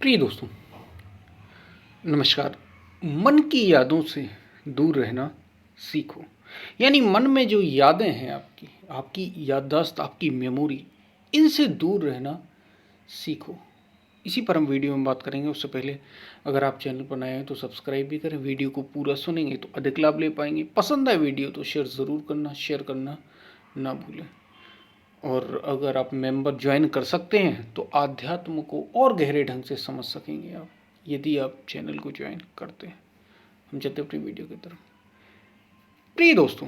प्रिय दोस्तों, नमस्कार। मन की यादों से दूर रहना सीखो। यानी मन में जो यादें हैं आपकी याददाश्त, आपकी मेमोरी, इनसे दूर रहना सीखो। इसी पर हम वीडियो में बात करेंगे। उससे पहले अगर आप चैनल पर नए हैं तो सब्सक्राइब भी करें। वीडियो को पूरा सुनेंगे तो अधिक लाभ ले पाएंगे। पसंद आए वीडियो तो शेयर करना ना भूलें। और अगर आप मेंबर ज्वाइन कर सकते हैं तो आध्यात्म को और गहरे ढंग से समझ सकेंगे आप, यदि आप चैनल को ज्वाइन करते हैं। हम चलते अपनी वीडियो की तरफ। प्रिय दोस्तों,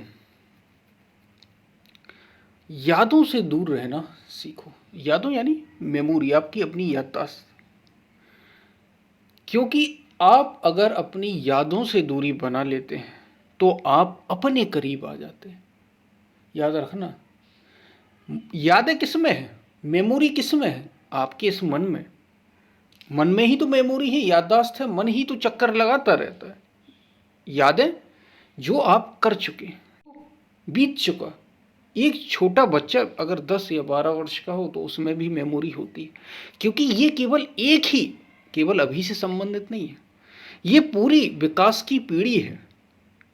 यादों से दूर रहना सीखो। यादों यानी मेमोरी, आपकी अपनी याददाश्त। क्योंकि आप अगर अपनी यादों से दूरी बना लेते हैं तो आप अपने करीब आ जाते हैं। याद रखना, यादें किस में है, मेमोरी किस में है? आपके इस मन में। मन में ही तो मेमोरी है, याददाश्त है। मन ही तो चक्कर लगाता रहता है। यादें जो आप कर चुके, बीत चुका। एक छोटा बच्चा अगर 10 या 12 वर्ष का हो तो उसमें भी मेमोरी होती है। क्योंकि ये केवल अभी से संबंधित नहीं है। ये पूरी विकास की पीढ़ी है।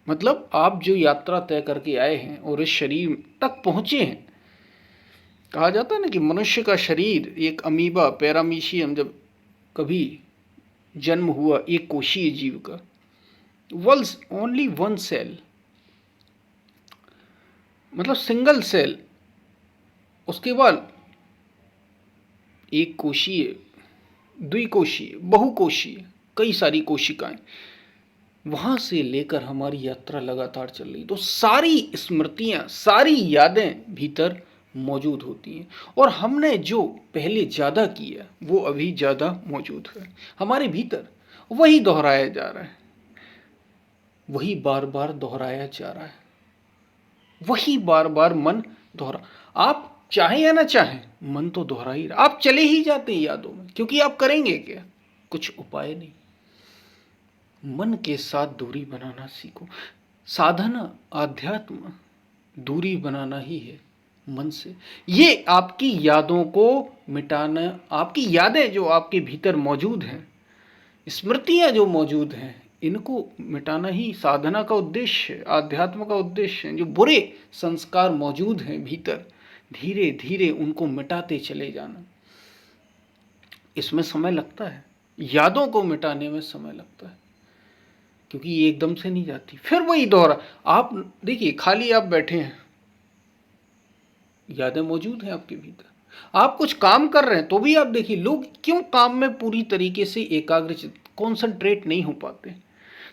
मतलब आप जो यात्रा तय करके आए हैं और इस शरीर तक पहुंचे हैं। कहा जाता है ना कि मनुष्य का शरीर एक अमीबा, पैरामीशियम, जब कभी जन्म हुआ एक कोशीय जीव का, वल्स ओनली वन सेल, मतलब सिंगल सेल। उसके बाद एक कोशीय, द्विकोशीय, बहुकोशीय, कई सारी कोशिकाएं। वहां से लेकर हमारी यात्रा लगातार चल रही, तो सारी स्मृतियां, सारी यादें भीतर मौजूद होती हैं। और हमने जो पहले ज़्यादा किया वो अभी ज़्यादा मौजूद है हमारे भीतर। वही दोहराया जा रहा है, वही बार बार दोहराया जा रहा है, वही बार बार मन दोहरा। आप चाहें या ना चाहें, मन तो दोहरा ही रहा। आप चले ही जाते हैं यादों में, क्योंकि आप करेंगे क्या? कुछ उपाय नहीं। मन के साथ दूरी बनाना सीखो। साधना, आध्यात्म दूरी बनाना ही है मन से। ये आपकी यादों को मिटाना, आपकी यादें जो आपके भीतर मौजूद हैं, स्मृतियां जो मौजूद हैं, इनको मिटाना ही साधना का उद्देश्य है, आध्यात्म का उद्देश्य है। जो बुरे संस्कार मौजूद हैं भीतर, धीरे धीरे उनको मिटाते चले जाना। इसमें समय लगता है, यादों को मिटाने में समय लगता है, क्योंकि ये एकदम से नहीं जाती। फिर वही दोहरा। आप देखिए, खाली आप बैठे हैं, यादें मौजूद हैं आपके भीतर। आप कुछ काम कर रहे हैं तो भी आप देखिए, लोग क्यों काम में पूरी तरीके से एकाग्रचित, कॉन्सेंट्रेट नहीं हो पाते?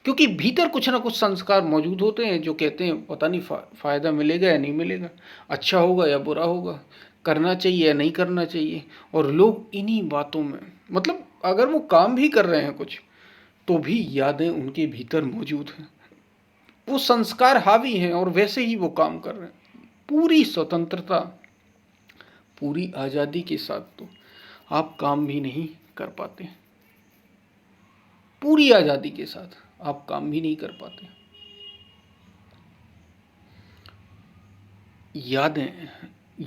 क्योंकि भीतर कुछ ना कुछ संस्कार मौजूद होते हैं जो कहते हैं पता नहीं फायदा मिलेगा या नहीं मिलेगा, अच्छा होगा या बुरा होगा, करना चाहिए या नहीं करना चाहिए। और लोग इन्हीं बातों में, मतलब अगर वो काम भी कर रहे हैं कुछ, तो भी यादें उनके भीतर मौजूद हैं। वो संस्कार हावी हैं और वैसे ही वो काम कर रहे हैं। पूरी स्वतंत्रता, पूरी आज़ादी के साथ तो आप काम भी नहीं कर पाते। पूरी आज़ादी के साथ आप काम भी नहीं कर पाते।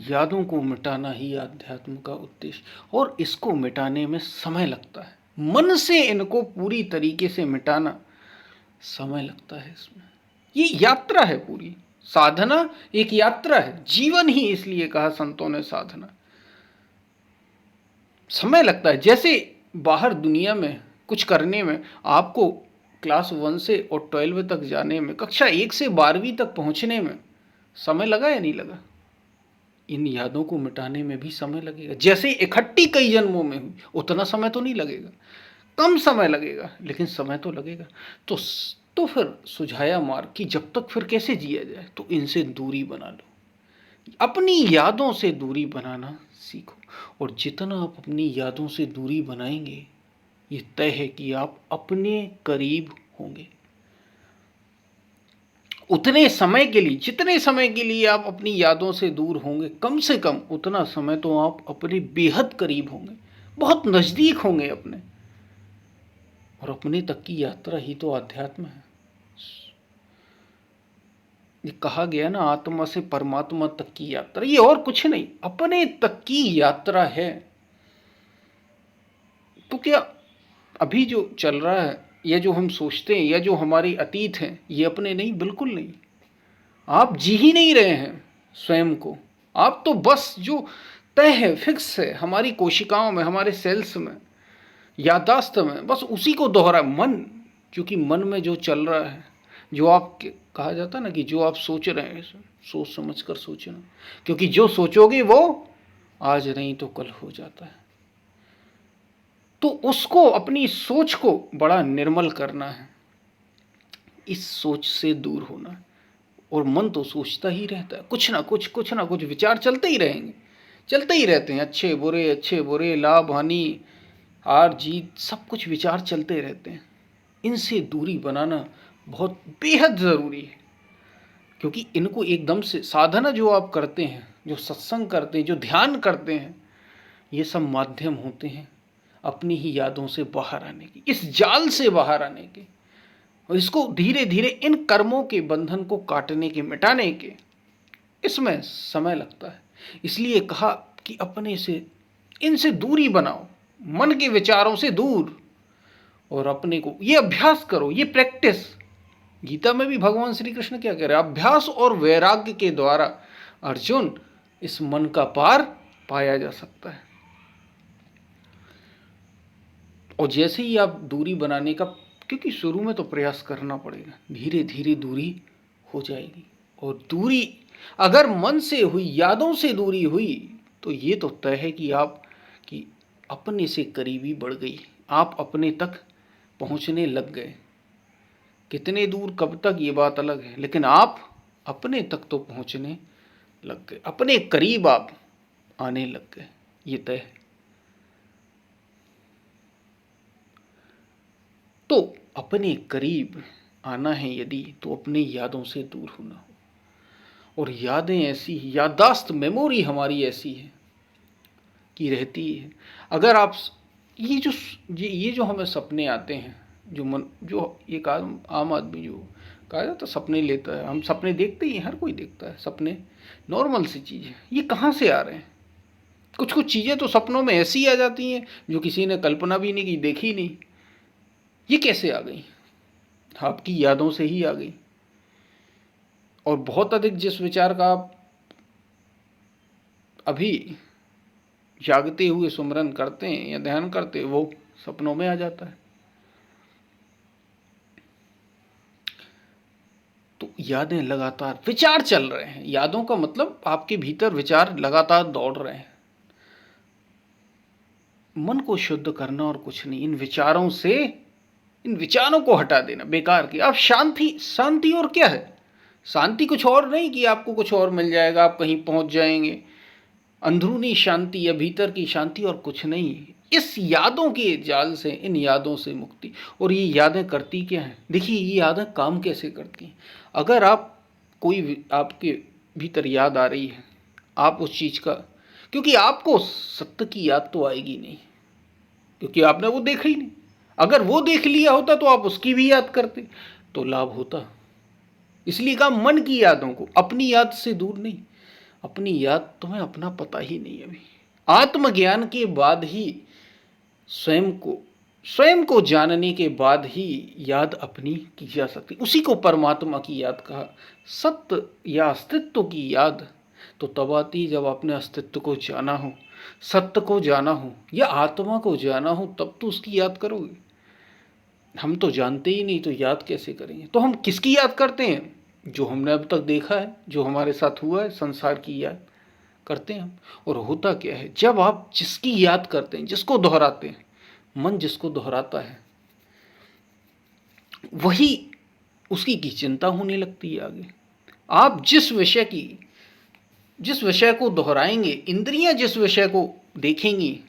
यादों को मिटाना ही अध्यात्म का उद्देश्य, और इसको मिटाने में समय लगता है। मन से इनको पूरी तरीके से मिटाना समय लगता है। इसमें ये यात्रा है पूरी। साधना एक यात्रा है, जीवन ही इसलिए कहा संतों ने साधना। समय लगता है। जैसे बाहर दुनिया में कुछ करने में आपको क्लास 1 से और 12 तक जाने में, कक्षा 1 से 12वीं तक पहुंचने में समय लगा या नहीं लगा? इन यादों को मिटाने में भी समय लगेगा। जैसे इकट्ठी कई जन्मों में हुई, उतना समय तो नहीं लगेगा, कम समय लगेगा, लेकिन समय तो लगेगा। तो फिर सुझाया मार्ग कि जब तक फिर कैसे जिया जाए, तो इनसे दूरी बना लो। अपनी यादों से दूरी बनाना सीखो। और जितना आप अपनी यादों से दूरी बनाएंगे, ये तय है कि आप अपने करीब होंगे। उतने समय के लिए, जितने समय के लिए आप अपनी यादों से दूर होंगे, कम से कम उतना समय तो आप अपने बेहद करीब होंगे, बहुत नज़दीक होंगे अपने। और अपने तक की यात्रा ही तो अध्यात्म है। ये कहा गया ना, आत्मा से परमात्मा तक की यात्रा, ये और कुछ नहीं, अपने तक की यात्रा है। तो क्या अभी जो चल रहा है या जो हम सोचते हैं या जो हमारे अतीत हैं, ये अपने नहीं, बिल्कुल नहीं। आप जी ही नहीं रहे हैं स्वयं को। आप तो बस जो तय है, फिक्स है हमारी कोशिकाओं में, हमारे सेल्स में, याददाश्त में, बस उसी को दोहरा मन। क्योंकि मन में जो चल रहा है, जो आप कहा जाता ना कि जो आप सोच रहे हैं सोच समझ कर सोचना, क्योंकि जो सोचोगे वो आज नहीं तो कल हो जाता है। तो उसको, अपनी सोच को बड़ा निर्मल करना है, इस सोच से दूर होना है। और मन तो सोचता ही रहता है, कुछ ना कुछ विचार चलते ही रहेंगे, चलते ही रहते हैं, अच्छे बुरे, लाभ हानि, हार जीत, सब कुछ विचार चलते रहते हैं। इनसे दूरी बनाना बहुत बेहद ज़रूरी है। क्योंकि इनको एकदम से, साधना जो आप करते हैं, जो सत्संग करते हैं, जो ध्यान करते हैं, ये सब माध्यम होते हैं अपनी ही यादों से बाहर आने की, इस जाल से बाहर आने के, और इसको धीरे धीरे इन कर्मों के बंधन को काटने के, मिटाने के, इसमें समय लगता है। इसलिए कहा कि अपने से, इनसे दूरी बनाओ, मन के विचारों से दूर, और अपने को ये अभ्यास करो, ये प्रैक्टिस। गीता में भी भगवान श्री कृष्ण क्या कह रहे हैं? अभ्यास और वैराग्य के द्वारा अर्जुन इस मन का पार पाया जा सकता है। और जैसे ही आप दूरी बनाने का, क्योंकि शुरू में तो प्रयास करना पड़ेगा, धीरे धीरे दूरी हो जाएगी। और दूरी अगर मन से हुई, यादों से दूरी हुई, तो ये तो तय है कि आप कि अपने से करीबी बढ़ गई, आप अपने तक पहुंचने लग गए। कितने दूर, कब तक, ये बात अलग है, लेकिन आप अपने तक तो पहुंचने लग गए, अपने करीब आप आने लग गए, ये तय है। तो अपने करीब आना है यदि, तो अपनी यादों से दूर होना हो। और यादें ऐसी, याददाश्त, मेमोरी हमारी ऐसी है कि रहती है। अगर आप ये जो हमें सपने आते हैं, जो मन, जो एक आम आदमी जो कहा जाता सपने लेता है, हम सपने देखते ही, हर कोई देखता है सपने, नॉर्मल सी चीज़ है। ये कहाँ से आ रहे हैं? कुछ कुछ चीज़ें तो सपनों में ऐसी आ जाती हैं जो किसी ने कल्पना भी नहीं की, देखी नहीं। ये कैसे आ गई? आपकी यादों से ही आ गई। और बहुत अधिक जिस विचार का आप अभी जागते हुए सुमरन करते हैं या ध्यान करते हैं, वो सपनों में आ जाता है। तो यादें लगातार, विचार चल रहे हैं, यादों का मतलब आपके भीतर विचार लगातार दौड़ रहे हैं। मन को शुद्ध करना और कुछ नहीं, इन विचारों से, इन विचारों को हटा देना, बेकार की। आप शांति और क्या है? शांति कुछ और नहीं कि आपको कुछ और मिल जाएगा, आप कहीं पहुंच जाएंगे। अंदरूनी शांति या भीतर की शांति और कुछ नहीं। इस यादों के जाल से, इन यादों से मुक्ति। और ये यादें करती क्या हैं? देखिए, ये यादें काम कैसे करती हैं। अगर आप कोई, आपके भीतर याद आ रही है, आप उस चीज़ का, क्योंकि आपको सत्य की याद तो आएगी नहीं, क्योंकि आपने वो देखा ही नहीं। अगर वो देख लिया होता तो आप उसकी भी याद करते, तो लाभ होता। इसलिए कहा मन की यादों को, अपनी याद से दूर नहीं। अपनी याद तुम्हें अपना पता ही नहीं अभी। आत्मज्ञान के बाद ही, स्वयं को जानने के बाद ही याद अपनी की जा सकती। उसी को परमात्मा की याद कहा। सत्य या अस्तित्व की याद तो तब आती जब आपने अस्तित्व को जाना हो, सत्य को जाना हो या आत्मा को जाना हो, तब तो उसकी याद करोगे। हम तो जानते ही नहीं, तो याद कैसे करेंगे? तो हम किसकी याद करते हैं? जो हमने अब तक देखा है, जो हमारे साथ हुआ है, संसार की याद करते हैं हम। और होता क्या है, जब आप जिसकी याद करते हैं, जिसको दोहराते हैं, मन जिसको दोहराता है, वही उसकी की चिंता होने लगती है आगे। आप जिस विषय को दोहराएंगे, इंद्रियां जिस विषय को देखेंगी,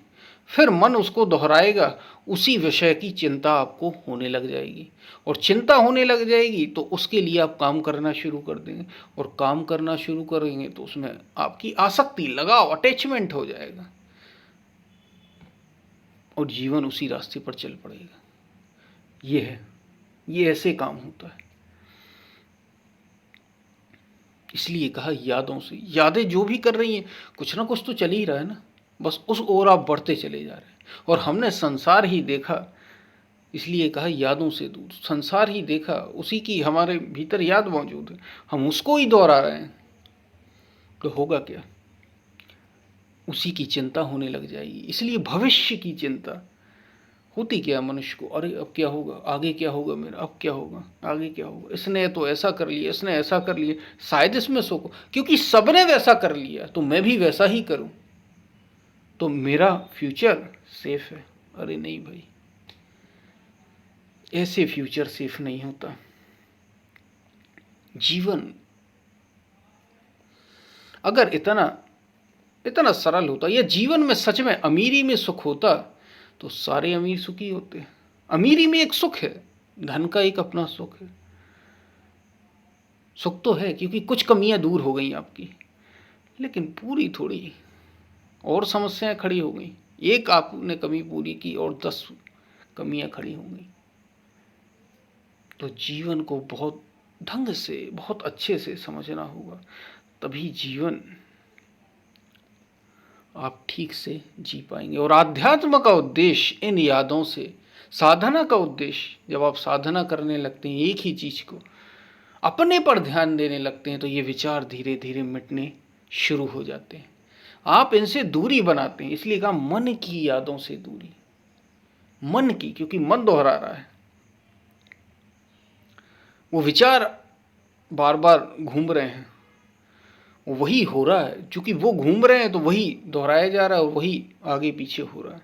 फिर मन उसको दोहराएगा, उसी विषय की चिंता आपको होने लग जाएगी। और चिंता होने लग जाएगी तो उसके लिए आप काम करना शुरू कर देंगे। और काम करना शुरू करेंगे तो उसमें आपकी आसक्ति, लगाव, अटैचमेंट हो जाएगा, और जीवन उसी रास्ते पर चल पड़ेगा। ये ऐसे काम होता है। इसलिए कहा यादों से। यादें जो भी कर रही हैं, कुछ ना कुछ तो चल ही रहा है ना, बस उस ओर आप बढ़ते चले जा रहे हैं। और हमने संसार ही देखा इसलिए कहा यादों से दूर। संसार ही देखा, उसी की हमारे भीतर याद मौजूद है, हम उसको ही दोहरा रहे हैं, तो होगा क्या? उसी की चिंता होने लग जाएगी। इसलिए भविष्य की चिंता होती क्या मनुष्य को, अरे अब क्या होगा, आगे क्या होगा मेरा, अब क्या होगा, आगे क्या होगा, इसने तो ऐसा कर लिया, इसने ऐसा कर लिया, शायद इसमें सुख हो, क्योंकि सबने वैसा कर लिया तो मैं भी वैसा ही करूं तो मेरा फ्यूचर सेफ है। अरे नहीं भाई, ऐसे फ्यूचर सेफ नहीं होता। जीवन अगर इतना इतना सरल होता, या जीवन में सच में अमीरी में सुख होता, तो सारे अमीर सुखी होते। अमीरी में एक सुख है, धन का एक अपना सुख है। सुख तो है क्योंकि कुछ कमियां दूर हो गई आपकी, लेकिन पूरी थोड़ी और समस्याएं खड़ी हो गई। एक आपने कमी पूरी की और 10 कमियां खड़ी हो गई। तो जीवन को बहुत ढंग से, बहुत अच्छे से समझना होगा, तभी जीवन आप ठीक से जी पाएंगे। और आध्यात्म का उद्देश्य इन यादों से, साधना का उद्देश्य, जब आप साधना करने लगते हैं एक ही चीज को, अपने पर ध्यान देने लगते हैं, तो ये विचार धीरे धीरे मिटने शुरू हो जाते हैं। आप इनसे दूरी बनाते हैं। इसलिए कहा मन की यादों से दूरी। मन की, क्योंकि मन दोहरा रहा है, वो विचार बार बार घूम रहे हैं, वही हो रहा है। चूंकि वो घूम रहे हैं तो वही दोहराया जा रहा है और वही आगे पीछे हो रहा है।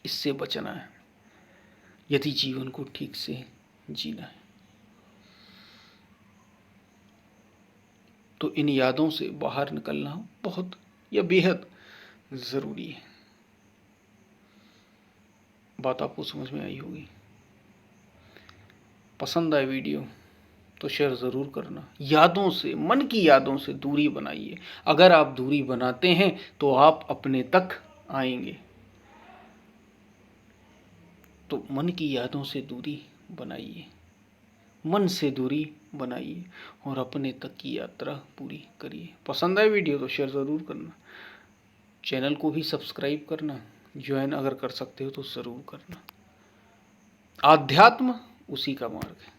इससे बचना है यदि जीवन को ठीक से जीना है। तो इन यादों से बाहर निकलना बहुत या बेहद ज़रूरी है। बात आपको समझ में आई होगी। पसंद आए वीडियो तो शेयर ज़रूर करना। यादों से, मन की यादों से दूरी बनाइए। अगर आप दूरी बनाते हैं तो आप अपने तक आएंगे। तो मन की यादों से दूरी बनाइए, मन से दूरी बनाइए और अपने तक की यात्रा पूरी करिए। पसंद आए वीडियो तो शेयर ज़रूर करना। चैनल को भी सब्सक्राइब करना, ज्वाइन अगर कर सकते हो तो ज़रूर करना। आध्यात्म उसी का मार्ग है।